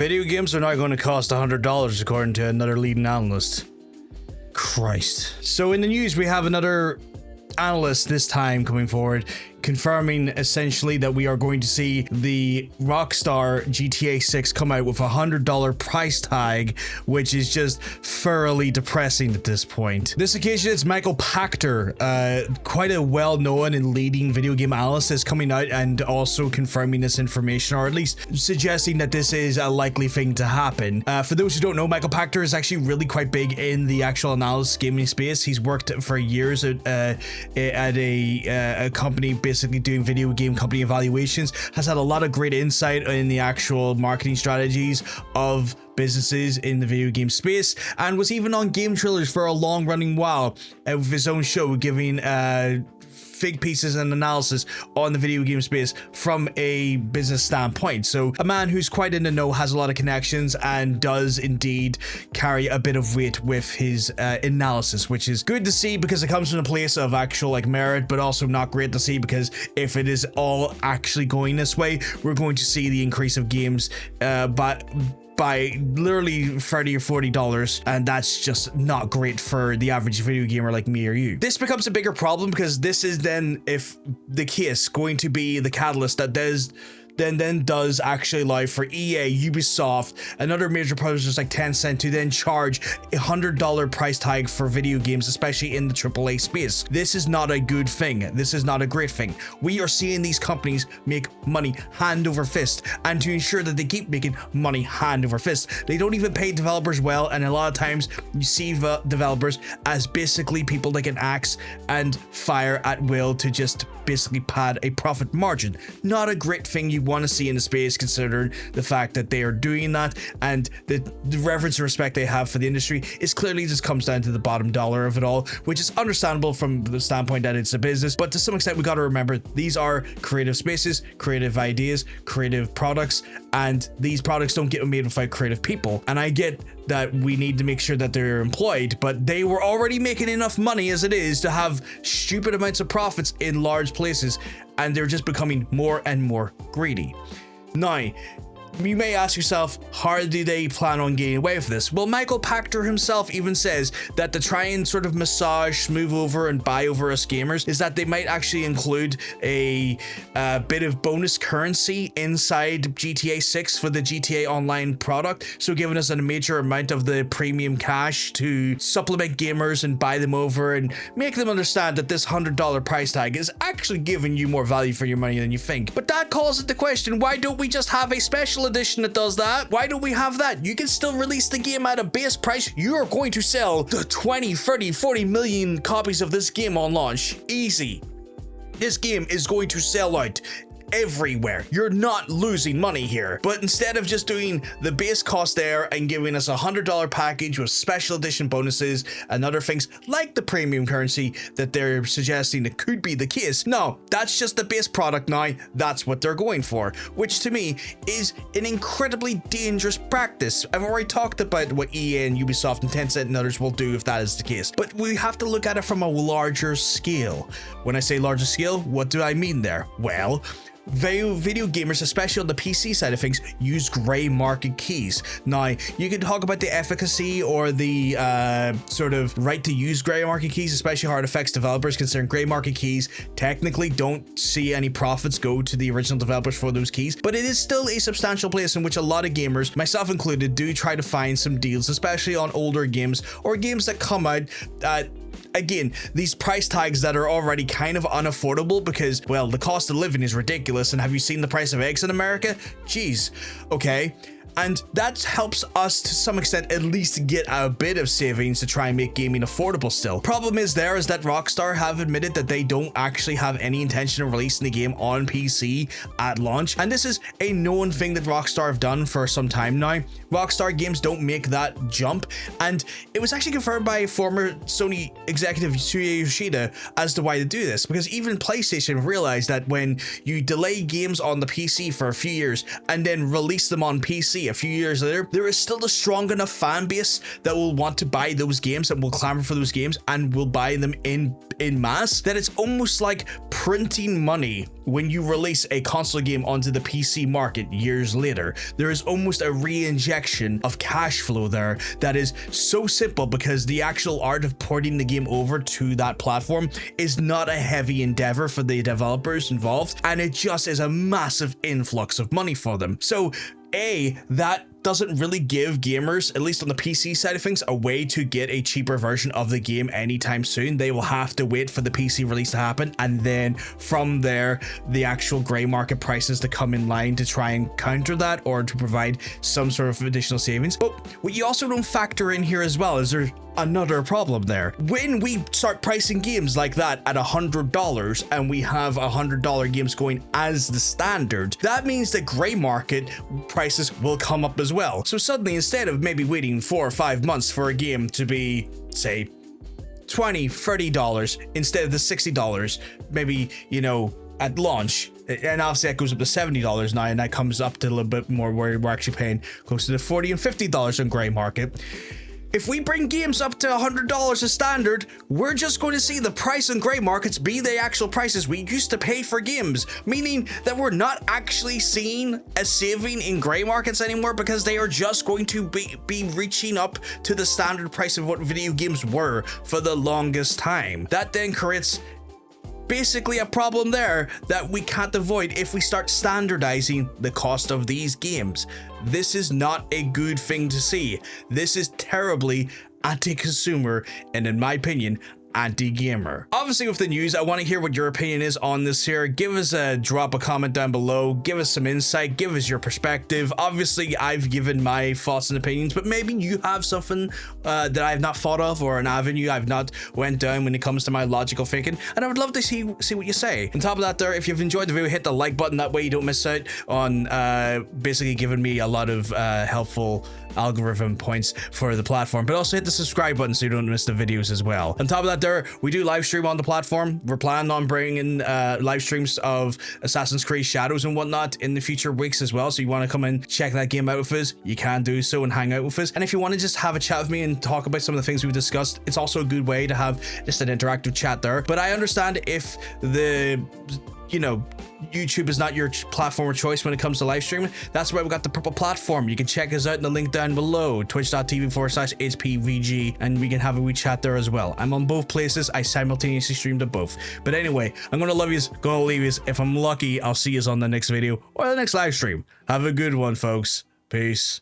Video games are not going to cost $100 according to another leading analyst. Christ. So in the news, we have another analyst this time coming forward, confirming essentially that we are going to see the Rockstar GTA 6 come out with a $100 price tag, which is just thoroughly depressing at this point. This occasion, it's Pachter, quite a well-known and leading video game analyst, is coming out and also confirming this information, or at least suggesting that this is a likely thing to happen. For those who don't know, Pachter is actually really quite big in the actual analysis gaming space. He's worked for years at a company basically doing video game company evaluations, has had a lot of great insight in the actual marketing strategies of businesses in the video game space, and was even on Game Trailers for a long running while with his own show, giving big pieces and analysis on the video game space from a business standpoint. So a man who's quite in the know, has a lot of connections, and does indeed carry a bit of weight with his analysis, which is good to see because it comes from a place of actual merit, but also not great to see because if it is all actually going this way, we're going to see the increase of games by literally $30 or $40, and that's just not great for the average video gamer like me or you. This becomes a bigger problem because this is then, if the case, going to be the catalyst that does actually allow for EA, Ubisoft, and other major publishers like Tencent to then charge a $100 price tag for video games, especially in the AAA space. This is not a good thing. This is not a great thing. We are seeing these companies make money hand over fist, and to ensure that they keep making money hand over fist, they don't even pay developers well, and a lot of times you see developers as basically people that can axe and fire at will to just basically pad a profit margin. Not a great thing you want to see in the space, considering the fact that they are doing that, and the reverence and respect they have for the industry is clearly just comes down to the bottom dollar of it all, which is understandable from the standpoint that it's a business, but to some extent we got to remember these are creative spaces, creative ideas, creative products, and these products don't get made without creative people. And I get that we need to make sure that they're employed, but they were already making enough money as it is to have stupid amounts of profits in large places, and they're just becoming more and more greedy. Now, you may ask yourself, how do they plan on getting away with this? Well, Pachter himself even says that to try and sort of massage, smooth over, and buy over us gamers is that they might actually include a bit of bonus currency inside GTA 6 for the GTA Online product, so giving us a major amount of the premium cash to supplement gamers and buy them over and make them understand that this $100 price tag is actually giving you more value for your money than you think. But that calls into question, why don't we just have a special edition that does that? Why don't we have that? You can still release the game at a base price. You're going to sell the 20, 30, 40 million copies of this game on launch. Easy. This game is going to sell out everywhere. You're not losing money here. But instead of just doing the base cost there and giving us a $100 package with special edition bonuses and other things like the premium currency that they're suggesting that could be the case, no, that's just the base product now. That's what they're going for, which to me is an incredibly dangerous practice. I've already talked about what EA and Ubisoft and Tencent and others will do if that is the case, but we have to look at it from a larger scale. When I say larger scale, what do I mean there? Well, video gamers, especially on the PC side of things, use gray market keys. Now, you can talk about the efficacy or the sort of right to use gray market keys, especially how it affects developers, considering gray market keys technically don't see any profits go to the original developers for those keys, but it is still a substantial place in which a lot of gamers, myself included, do try to find some deals, especially on older games or games that come out again, these price tags that are already kind of unaffordable because, well, the cost of living is ridiculous. And have you seen the price of eggs in America? Jeez. Okay. And that helps us to some extent at least get a bit of savings to try and make gaming affordable still. Problem is that Rockstar have admitted that they don't actually have any intention of releasing the game on PC at launch. And this is a known thing that Rockstar have done for some time now. Rockstar games don't make that jump. And it was actually confirmed by former Sony executive Shuya Yoshida as to why they do this. Because even PlayStation realized that when you delay games on the PC for a few years and then release them on PC PC a few years later, there is still a strong enough fan base that will want to buy those games and will clamor for those games and will buy them in mass, that it's almost like printing money when you release a console game onto the PC market years later. There is almost a re-injection of cash flow there that is so simple, because the actual art of porting the game over to that platform is not a heavy endeavor for the developers involved, and it just is a massive influx of money for them. So that doesn't really give gamers, at least on the PC side of things, a way to get a cheaper version of the game anytime soon. They will have to wait for the PC release to happen, and then from there, the actual gray market prices to come in line to try and counter that, or to provide some sort of additional savings. But what you also don't factor in here as well is there's another problem there. When we start pricing games like that at $100 and we have $100 games going as the standard, that means that gray market prices will come up as well. So suddenly, instead of maybe waiting 4 or 5 months for a game to be, say, $20, $30 instead of the $60, maybe, you know, at launch, and obviously that goes up to $70 now, and that comes up to a little bit more where we're actually paying close to the $40 and $50 on gray market. If we bring games up to $100 as standard, we're just going to see the price in gray markets be the actual prices we used to pay for games, meaning that we're not actually seeing a saving in gray markets anymore, because they are just going to be reaching up to the standard price of what video games were for the longest time. That then creates basically a problem there that we can't avoid if we start standardizing the cost of these games. This is not a good thing to see. This is terribly anti-consumer, and in my opinion, anti-gamer. Obviously, with the news, I want to hear what your opinion is on this here. Give us a drop a comment down below, give us some insight, give us your perspective. Obviously, I've given my thoughts and opinions, but maybe you have something that I've not thought of, or an avenue I've not went down when it comes to my logical thinking, and I would love to see what you say. On top of that there, if you've enjoyed the video, hit the like button. That way you don't miss out on basically giving me a lot of helpful algorithm points for the platform, but also hit the subscribe button so you don't miss the videos as well. On top of that there, we do live stream on the platform. We're planning on bringing live streams of Assassin's Creed Shadows and whatnot in the future weeks as well, so you want to come and check that game out with us, you can do so and hang out with us. And if you want to just have a chat with me and talk about some of the things we've discussed, it's also a good way to have just an interactive chat there. But I understand if YouTube is not your platform of choice when it comes to live streaming. That's why we got the purple platform. You can check us out in the link down below, twitch.tv/HPVG, and we can have a wee chat there as well. I'm on both places. I simultaneously stream to both. But anyway, I'm gonna love yous, gonna leave yous. If I'm lucky, I'll see yous on the next video or the next live stream. Have a good one, folks. Peace.